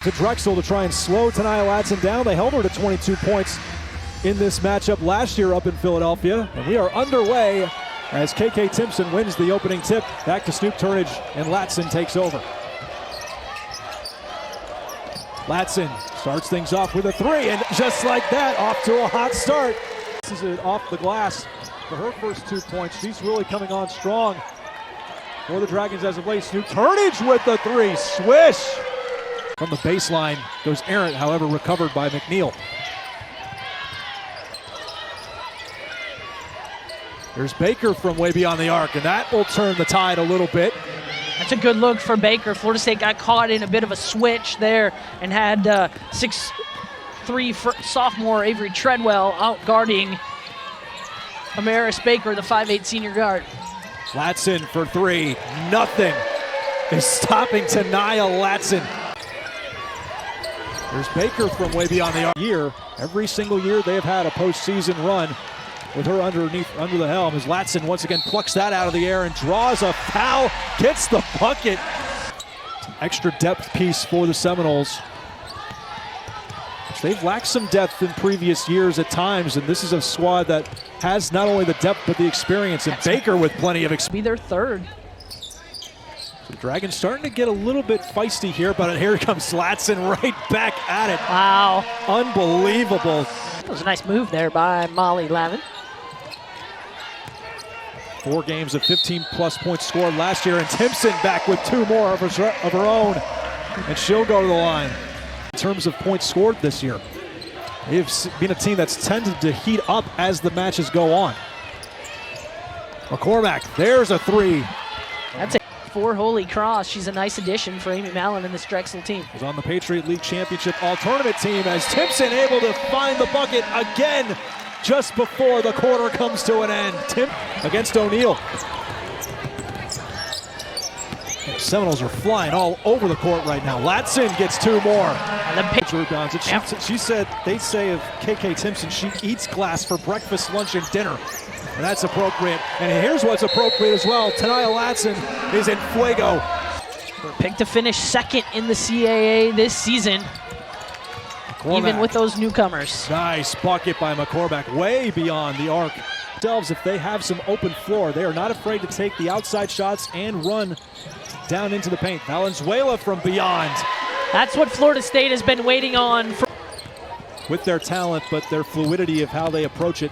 To Drexel to try and slow Latson down. They held her to 22 points in this matchup last year up in Philadelphia. And we are underway as Makayla Timpson wins the opening tip. Back to Snoop Turnage, and Latson takes over. Latson starts things off with a three, and just like that, off to a hot start. This is it off the glass for her first 2 points. She's really coming on strong for the Dragons as of late. Snoop Turnage with the three, swish! From the baseline goes errant, however, recovered by McNeil. There's Baker from way beyond the arc, and that will turn the tide a little bit. That's a good look for Baker. Florida State got caught in a bit of a switch there and had 6'3" sophomore Avery Treadwell out guarding Amaris Baker, the 5'8" senior guard. Latson for three. Nothing is stopping Tania Latson. There's Baker from way beyond the arc. Every single year they have had a postseason run with her under the helm, as Latson once again plucks that out of the air and draws a foul, gets the bucket. Extra depth piece for the Seminoles. They've lacked some depth in previous years at times, and this is a squad that has not only the depth but the experience, and Baker with plenty of experience. Be their third. The Dragons starting to get a little bit feisty here, but here comes Latson right back at it. Wow. Unbelievable. That was a nice move there by Molly Lavin. 4 games of 15-plus points scored last year, and Timpson back with 2 more of her own, and she'll go to the line. In terms of points scored this year, they've been a team that's tended to heat up as the matches go on. McCormack, there's a three. That's a for Holy Cross. She's a nice addition for Amy Mallon and this Drexel team. Was on the Patriot League Championship All-Tournament team, as Timpson able to find the bucket again just before the quarter comes to an end. Against O'Neal. The Seminoles are flying all over the court right now. Latson gets 2 more. And the rebounds. She said, they say of Makayla Timpson, she eats glass for breakfast, lunch, and dinner. And that's appropriate. And here's what's appropriate as well. Tania Latson is in fuego. Picked to finish second in the CAA this season, even with those newcomers. Nice bucket by McCormack, way beyond the arc. If they have some open floor, they are not afraid to take the outside shots and run down into the paint. Valenzuela from beyond. That's what Florida State has been waiting on. With their talent, but their fluidity of how they approach it.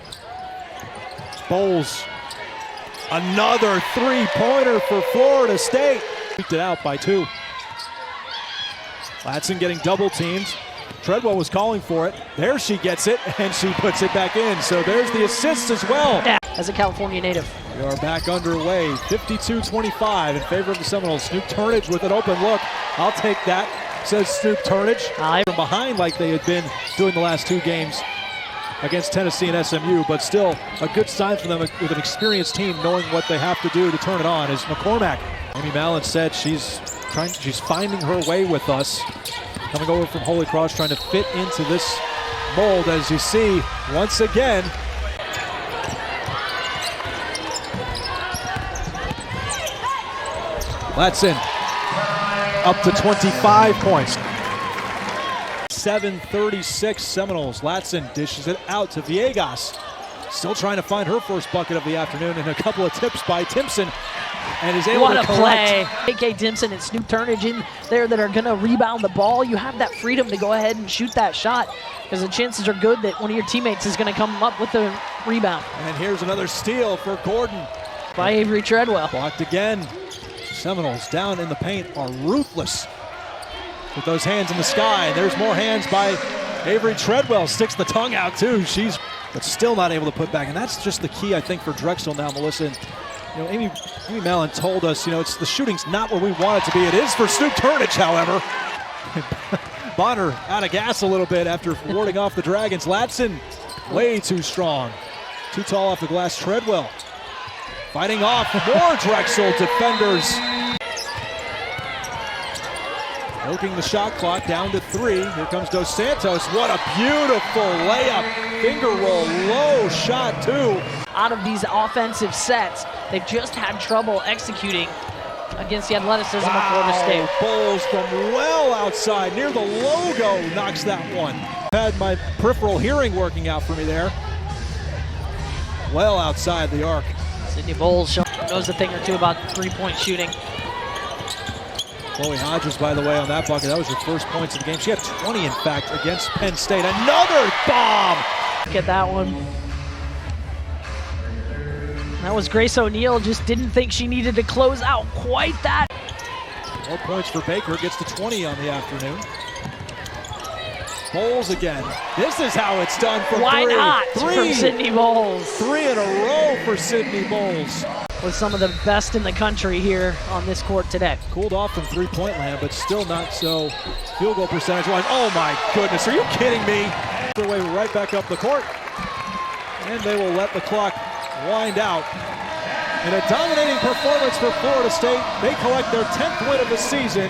Bowles, another 3-pointer for Florida State. Beat it out by 2. Latson getting double teamed. Treadwell was calling for it. There she gets it, and she puts it back in. So there's the assist as well. As a California native. We are back underway. 52-25 in favor of the Seminoles. Snoop Turnage with an open look. I'll take that, says Snoop Turnage. From behind like they had been doing the last 2 games against Tennessee and SMU, but still a good sign for them with an experienced team knowing what they have to do to turn it on. As McCormack, Amy Mallon said, she's finding her way with us. Coming over from Holy Cross, trying to fit into this mold, as you see once again. Latson up to 25 points. 7:36 Seminoles. Latson dishes it out to Villegas. Still trying to find her first bucket of the afternoon, and a couple of tips by Timpson, and is able to collect. What a play. Makayla Timpson and Snoop Turnage in there that are going to rebound the ball. You have that freedom to go ahead and shoot that shot, because the chances are good that one of your teammates is going to come up with a rebound. And here's another steal for Gordon. By Avery Treadwell. Blocked again. Seminoles down in the paint are ruthless with those hands in the sky. And there's more hands by Avery Treadwell. Sticks the tongue out too. But still not able to put back. And that's just the key, I think, for Drexel now, Melissa. And, Amy Mallon told us, the shooting's not where we want it to be. It is for Snoop Turnage, however. Bonner out of gas a little bit after warding off the Dragons. Latson way too strong. Too tall off the glass. Treadwell fighting off more Drexel defenders. Milking the shot clock down to 3. Here comes Dos Santos. What a beautiful layup. Finger roll, low shot too. Out of these offensive sets, they've just had trouble executing against the athleticism of Florida State. Bowles from well outside, near the logo, knocks that one. Had my peripheral hearing working out for me there. Well outside the arc. Sydney Bowles knows a thing or two about three-point shooting. Chloe Hodges, by the way, on that bucket, that was her first points of the game. She had 20, in fact, against Penn State. Another bomb! Look at that one. That was Grace O'Neal, just didn't think she needed to close out quite that. More points for Baker, gets to 20 on the afternoon. Bowles again. This is how it's done from Why three. not from Sydney Bowles? 3 in a row for Sydney Bowles. With some of the best in the country here on this court today. Cooled off from three-point land, but still not so field goal percentage-wise. Oh my goodness, are you kidding me? Their way right back up the court. And they will let the clock wind out. In a dominating performance for Florida State, they collect their 10th win of the season.